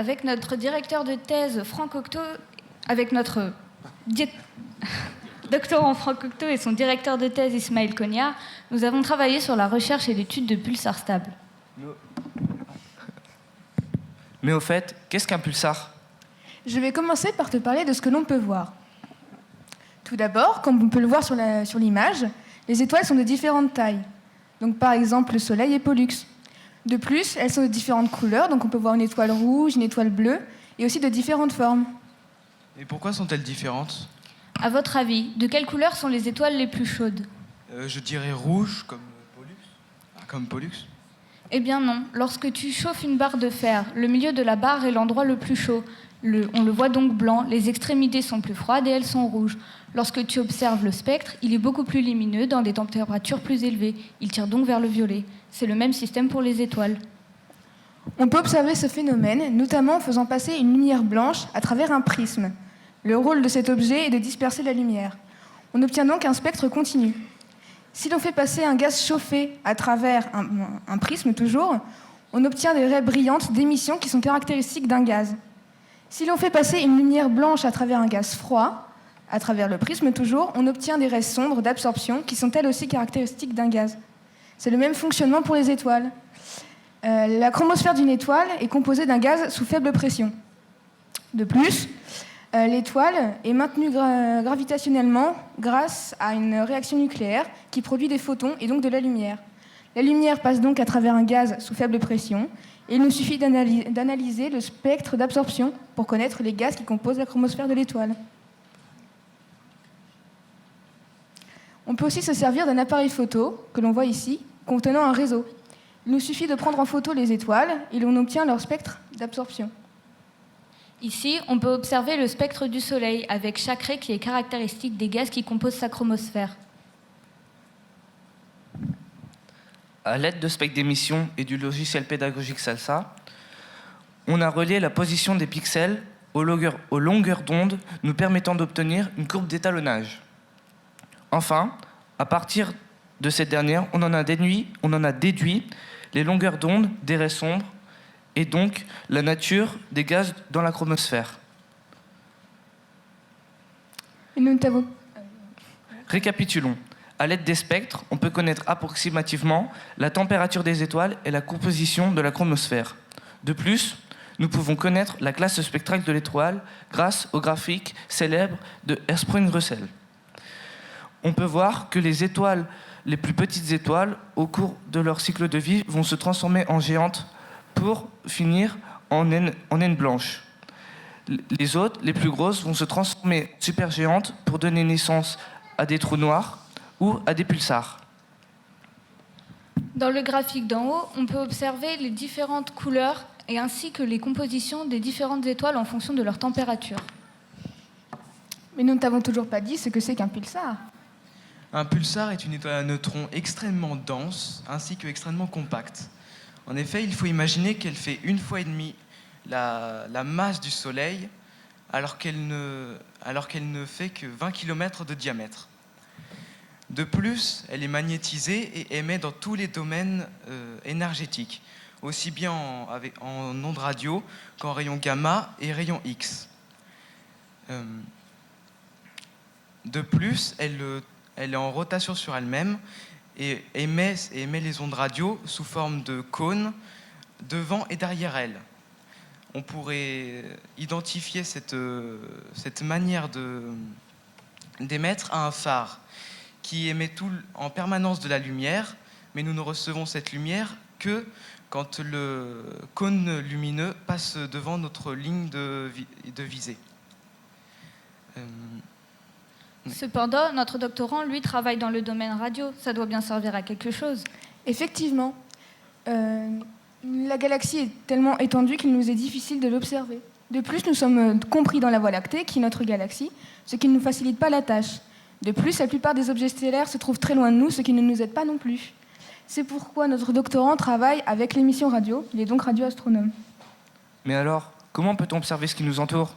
avec notre directeur de thèse Franck Octo, avec notre doctorant Franck Octo et son directeur de thèse Ismaël Konia, nous avons travaillé sur la recherche et l'étude de pulsars stables. Mais au fait, qu'est-ce qu'un pulsar ? Je vais commencer par te parler de ce que l'on peut voir. Tout d'abord, comme on peut le voir sur l'image, les étoiles sont de différentes tailles. Donc par exemple, le Soleil et Pollux. De plus, elles sont de différentes couleurs, donc on peut voir une étoile rouge, une étoile bleue, et aussi de différentes formes. Et pourquoi sont-elles différentes ? À votre avis, de quelle couleur sont les étoiles les plus chaudes ? Je dirais rouge, comme Pollux. Comme Pollux. Eh bien non, lorsque tu chauffes une barre de fer, le milieu de la barre est l'endroit le plus chaud. On le voit donc blanc, les extrémités sont plus froides et elles sont rouges. Lorsque tu observes le spectre, il est beaucoup plus lumineux dans des températures plus élevées. Il tire donc vers le violet. C'est le même système pour les étoiles. On peut observer ce phénomène, notamment en faisant passer une lumière blanche à travers un prisme. Le rôle de cet objet est de disperser la lumière. On obtient donc un spectre continu. Si l'on fait passer un gaz chauffé à travers un prisme toujours, on obtient des raies brillantes d'émission qui sont caractéristiques d'un gaz. Si l'on fait passer une lumière blanche à travers un gaz froid, à travers le prisme toujours, on obtient des raies sombres d'absorption qui sont elles aussi caractéristiques d'un gaz. C'est le même fonctionnement pour les étoiles. La chromosphère d'une étoile est composée d'un gaz sous faible pression. De plus, l'étoile est maintenue gravitationnellement grâce à une réaction nucléaire qui produit des photons et donc de la lumière. La lumière passe donc à travers un gaz sous faible pression et il nous suffit d'analyser le spectre d'absorption pour connaître les gaz qui composent la chromosphère de l'étoile. On peut aussi se servir d'un appareil photo, que l'on voit ici, contenant un réseau. Il nous suffit de prendre en photo les étoiles et l'on obtient leur spectre d'absorption. Ici, on peut observer le spectre du Soleil avec chaque raie qui est caractéristique des gaz qui composent sa chromosphère. À l'aide de spectres d'émission et du logiciel pédagogique SALSA, on a relié la position des pixels aux longueurs d'onde, nous permettant d'obtenir une courbe d'étalonnage. Enfin, à partir de cette dernière, on en a déduit les longueurs d'onde des raies sombres et donc la nature des gaz dans la chromosphère. Récapitulons. À l'aide des spectres, on peut connaître approximativement la température des étoiles et la composition de la chromosphère. De plus, nous pouvons connaître la classe spectrale de l'étoile grâce au graphique célèbre de Hertzsprung-Russell. On peut voir que les plus petites étoiles, au cours de leur cycle de vie, vont se transformer en géantes pour finir en naines blanches. Les autres, les plus grosses, vont se transformer en supergéantes pour donner naissance à des trous noirs ou à des pulsars. Dans le graphique d'en haut, on peut observer les différentes couleurs et ainsi que les compositions des différentes étoiles en fonction de leur température. Mais nous ne t'avons toujours pas dit ce que c'est qu'un pulsar. Un pulsar est une étoile à neutrons extrêmement dense ainsi que extrêmement compacte. En effet, il faut imaginer qu'elle fait 1,5 fois la masse du Soleil alors qu'elle ne fait que 20 km de diamètre. De plus, elle est magnétisée et émet dans tous les domaines énergétiques, aussi bien en ondes radio qu'en rayons gamma et rayons X. De plus, elle est en rotation sur elle-même et émet les ondes radio sous forme de cônes devant et derrière elle. On pourrait identifier cette manière d'émettre à un phare qui émet en permanence de la lumière, mais nous ne recevons cette lumière que quand le cône lumineux passe devant notre ligne de visée. Cependant, notre doctorant, lui, travaille dans le domaine radio. Ça doit bien servir à quelque chose. Effectivement. La galaxie est tellement étendue qu'il nous est difficile de l'observer. De plus, nous sommes compris dans la Voie lactée, qui est notre galaxie, ce qui ne nous facilite pas la tâche. De plus, la plupart des objets stellaires se trouvent très loin de nous, ce qui ne nous aide pas non plus. C'est pourquoi notre doctorant travaille avec l'émission radio. Il est donc radioastronome. Mais alors, comment peut-on observer ce qui nous entoure ?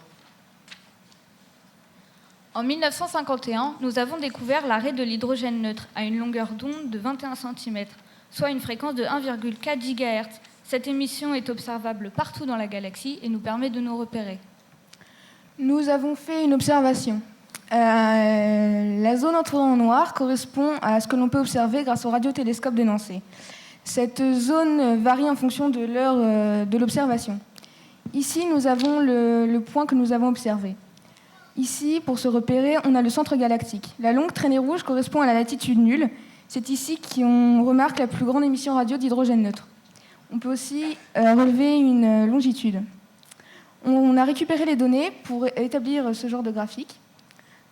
En 1951, nous avons découvert la raie de l'hydrogène neutre à une longueur d'onde de 21 cm, soit une fréquence de 1,4 GHz. Cette émission est observable partout dans la galaxie et nous permet de nous repérer. Nous avons fait une observation. La zone entourant en noir correspond à ce que l'on peut observer grâce au radiotélescope de Nancy. Cette zone varie en fonction de l'heure de l'observation. Ici, nous avons le point que nous avons observé. Ici, pour se repérer, on a le centre galactique. La longue traînée rouge correspond à la latitude nulle. C'est ici qu'on remarque la plus grande émission radio d'hydrogène neutre. On peut aussi relever une longitude. On a récupéré les données pour établir ce genre de graphique.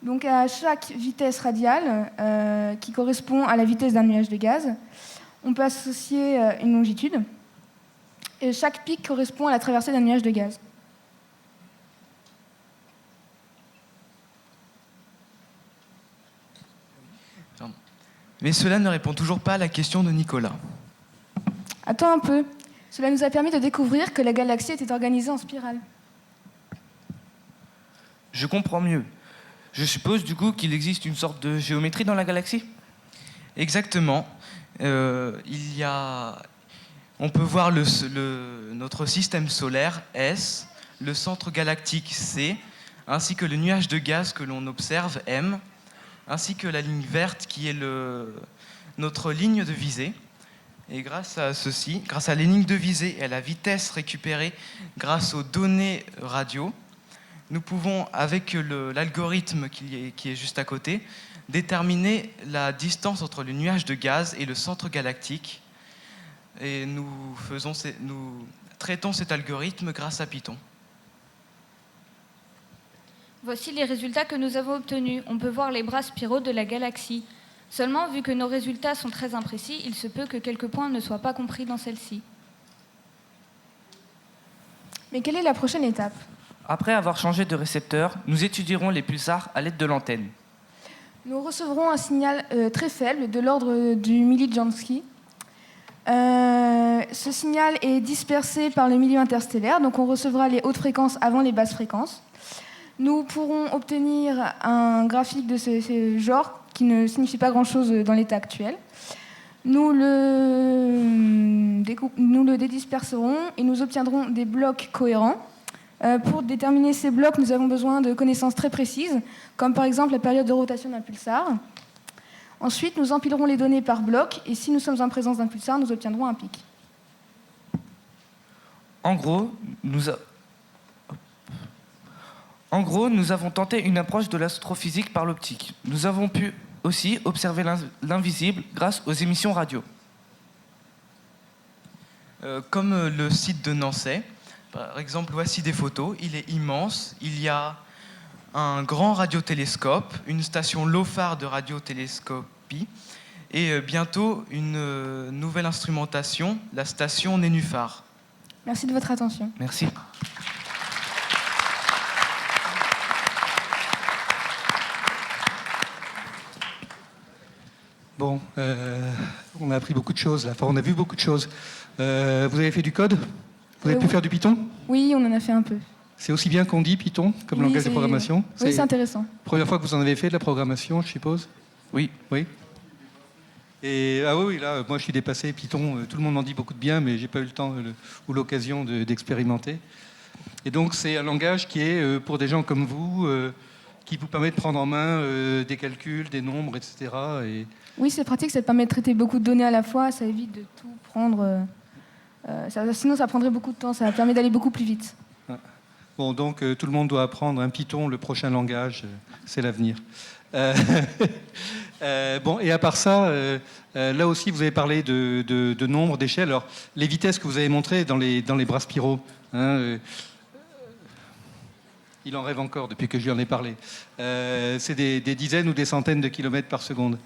Donc à chaque vitesse radiale, qui correspond à la vitesse d'un nuage de gaz, on peut associer une longitude. Et chaque pic correspond à la traversée d'un nuage de gaz. Mais cela ne répond toujours pas à la question de Nicolas. Attends un peu. Cela nous a permis de découvrir que la galaxie était organisée en spirale. Je comprends mieux. Je suppose du coup qu'il existe une sorte de géométrie dans la galaxie ? Exactement. On peut voir notre système solaire S, le centre galactique C, ainsi que le nuage de gaz que l'on observe M, ainsi que la ligne verte qui est notre ligne de visée. Et grâce à ceci, grâce à les lignes de visée et à la vitesse récupérée grâce aux données radio, nous pouvons, avec l'algorithme qui est juste à côté, déterminer la distance entre le nuage de gaz et le centre galactique. Et nous traitons cet algorithme grâce à Python. Voici les résultats que nous avons obtenus. On peut voir les bras spiraux de la galaxie. Seulement, vu que nos résultats sont très imprécis, il se peut que quelques points ne soient pas compris dans celle-ci. Mais quelle est la prochaine étape ? Après avoir changé de récepteur, nous étudierons les pulsars à l'aide de l'antenne. Nous recevrons un signal très faible de l'ordre du millijansky. Ce signal est dispersé par le milieu interstellaire, donc on recevra les hautes fréquences avant les basses fréquences. Nous pourrons obtenir un graphique de ce genre qui ne signifie pas grand-chose dans l'état actuel. Nous le dédisperserons et nous obtiendrons des blocs cohérents. Pour déterminer ces blocs, nous avons besoin de connaissances très précises, comme par exemple la période de rotation d'un pulsar. Ensuite, nous empilerons les données par bloc, et si nous sommes en présence d'un pulsar, nous obtiendrons un pic. En gros, nous avons tenté une approche de l'astrophysique par l'optique. Nous avons pu aussi observer l'invisible grâce aux émissions radio. Comme le site de Nancy, par exemple, voici des photos. Il est immense. Il y a un grand radiotélescope, une station LOFAR de radiotélescopie et bientôt une nouvelle instrumentation, la station Nénuphar. Merci de votre attention. Merci. Bon, on a appris beaucoup de choses, là. Enfin, on a vu beaucoup de choses. Vous avez fait du code ? Vous avez pu faire du Python ? Oui, on en a fait un peu. C'est aussi bien qu'on dit Python comme langage de programmation ? Oui, c'est intéressant. Première fois que vous en avez fait de la programmation, je suppose ? Oui. Oui. Et ah oui, là, moi je suis dépassé. Python, tout le monde en dit beaucoup de bien, mais j'ai pas eu le temps ou l'occasion d'expérimenter. Et donc c'est un langage qui est pour des gens comme vous, qui vous permet de prendre en main des calculs, des nombres, etc. Et... Oui, c'est pratique, ça permet de traiter beaucoup de données à la fois, ça évite de tout prendre. Sinon, ça prendrait beaucoup de temps, ça permet d'aller beaucoup plus vite. Bon, donc tout le monde doit apprendre un Python, le prochain langage, c'est l'avenir. Bon, et à part ça, là aussi, vous avez parlé de nombre, d'échelles. Alors, les vitesses que vous avez montrées dans les bras spiraux, hein, il en rêve encore depuis que je lui en ai parlé. C'est des dizaines ou des centaines de kilomètres par seconde.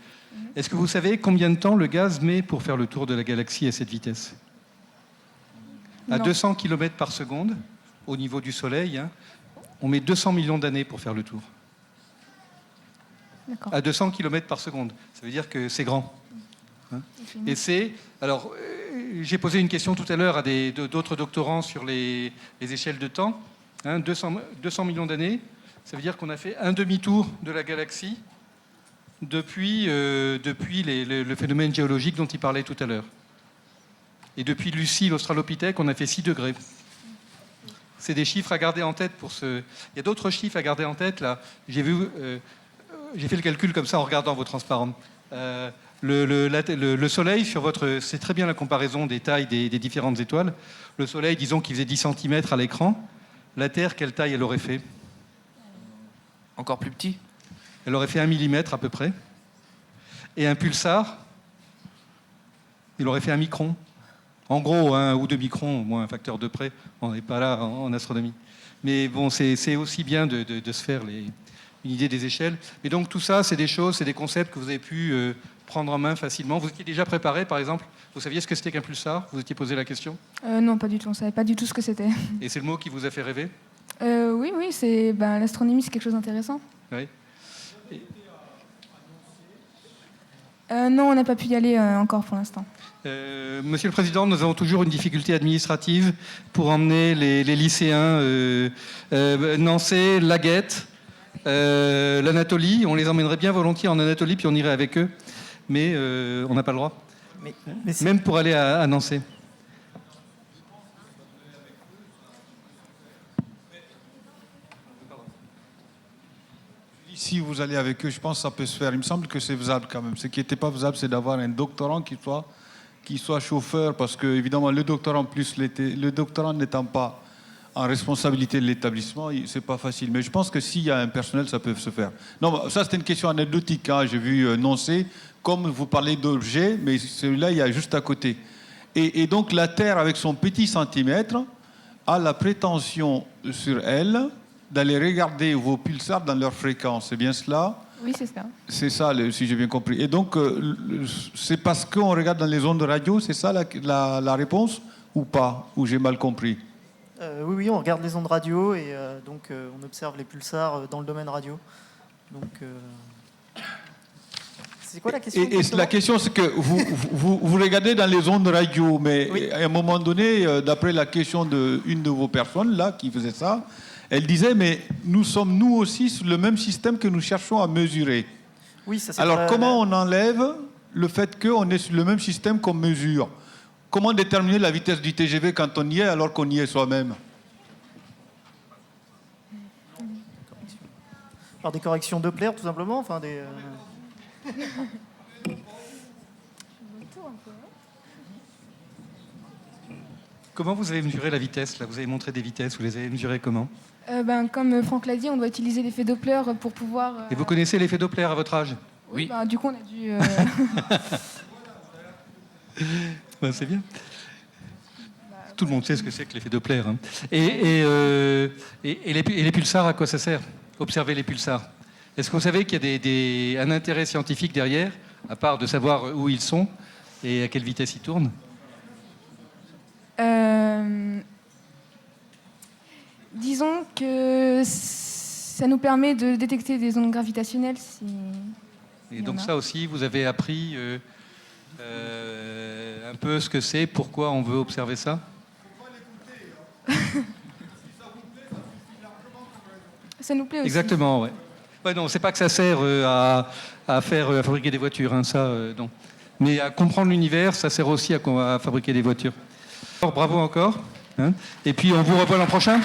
Est-ce que vous savez combien de temps le gaz met pour faire le tour de la galaxie à cette vitesse ? À 200 km par seconde, au niveau du Soleil, hein, on met 200 millions d'années pour faire le tour. D'accord. À 200 km par seconde. Ça veut dire que c'est grand. Hein. Et c'est... Alors, j'ai posé une question tout à l'heure à d'autres doctorants sur les échelles de temps. Hein, 200 millions d'années, ça veut dire qu'on a fait un demi-tour de la galaxie depuis le phénomène géologique dont il parlait tout à l'heure. Et depuis Lucie, l'Australopithèque, on a fait 6 degrés. C'est des chiffres à garder en tête pour ce... Il y a d'autres chiffres à garder en tête, là. J'ai fait le calcul comme ça en regardant vos transparents. Le Soleil, sur votre... C'est très bien la comparaison des tailles des différentes étoiles. Le Soleil, disons qu'il faisait 10 cm à l'écran. La Terre, quelle taille elle aurait fait? Encore plus petit? Elle aurait fait 1 mm à peu près. Et un pulsar, il aurait fait 1 micron. En gros, 1 ou 2 microns, au moins un facteur de près. On n'est pas là en astronomie. Mais bon, c'est aussi bien de se faire une idée des échelles. Mais donc tout ça, c'est des choses, c'est des concepts que vous avez pu prendre en main facilement. Vous étiez déjà préparé, par exemple? Vous saviez ce que c'était qu'un pulsar? Vous étiez posé la question? Non, pas du tout. On ne savait pas du tout ce que c'était. Et c'est le mot qui vous a fait rêver? Oui, l'astronomie, c'est quelque chose d'intéressant. Oui. Non, on n'a pas pu y aller encore pour l'instant. Monsieur le Président, nous avons toujours une difficulté administrative pour emmener les lycéens Nancy, Laguette, l'Anatolie. On les emmènerait bien volontiers en Anatolie, puis on irait avec eux. Mais on n'a pas le droit. Même pour aller à Nancy. Si vous allez avec eux, je pense que ça peut se faire. Il me semble que c'est faisable quand même. Ce qui n'était pas faisable, c'est d'avoir un doctorant qui soit chauffeur, parce que évidemment le doctorant n'étant pas en responsabilité de l'établissement, c'est pas facile. Mais je pense que s'il y a un personnel, ça peut se faire. Non, ça c'était une question anecdotique. Hein. J'ai vu Nancy, comme vous parlez d'objets, mais celui-là il y a juste à côté. Et donc la Terre avec son petit centimètre a la prétention sur elle d'aller regarder vos pulsars dans leur fréquence. C'est bien cela? Oui, c'est ça. C'est ça, si j'ai bien compris. Et donc, c'est parce qu'on regarde dans les ondes de radio, c'est ça la réponse ou pas? Ou j'ai mal compris? Oui, on regarde les ondes radio et donc on observe les pulsars dans le domaine radio. Donc, c'est quoi la question? Et la question, c'est que vous regardez dans les ondes radio, mais oui. À un moment donné, d'après la question d'une de vos personnes là qui faisait ça, elle disait, mais nous sommes nous aussi sur le même système que nous cherchons à mesurer. Oui, ça c'est alors comment on enlève le fait qu'on est sur le même système qu'on mesure? Comment déterminer la vitesse du TGV quand on y est alors qu'on y est soi-même? Par des corrections Doppler, tout simplement, enfin des... Comment vous avez mesuré la vitesse là? Vous avez montré des vitesses, vous les avez mesurées comment? Comme Franck l'a dit, on doit utiliser l'effet Doppler pour pouvoir... Et vous connaissez l'effet Doppler à votre âge? Oui. Du coup, on a dû... C'est bien. Tout le monde sait ce que c'est que l'effet Doppler. Hein. Et les pulsars, à quoi ça sert? Observer les pulsars. Est-ce que vous savez qu'il y a un intérêt scientifique derrière, à part de savoir où ils sont et à quelle vitesse ils tournent? Disons que ça nous permet de détecter des ondes gravitationnelles. Et donc ça aussi, vous avez appris un peu ce que c'est, pourquoi on veut observer ça? Ça nous plaît aussi. Exactement, ouais. Ouais, non, c'est pas que ça sert à fabriquer des voitures, hein, ça, non. Mais à comprendre l'univers, ça sert aussi à fabriquer des voitures. Alors, bravo encore. Hein. Et puis on vous revoit l'an prochain.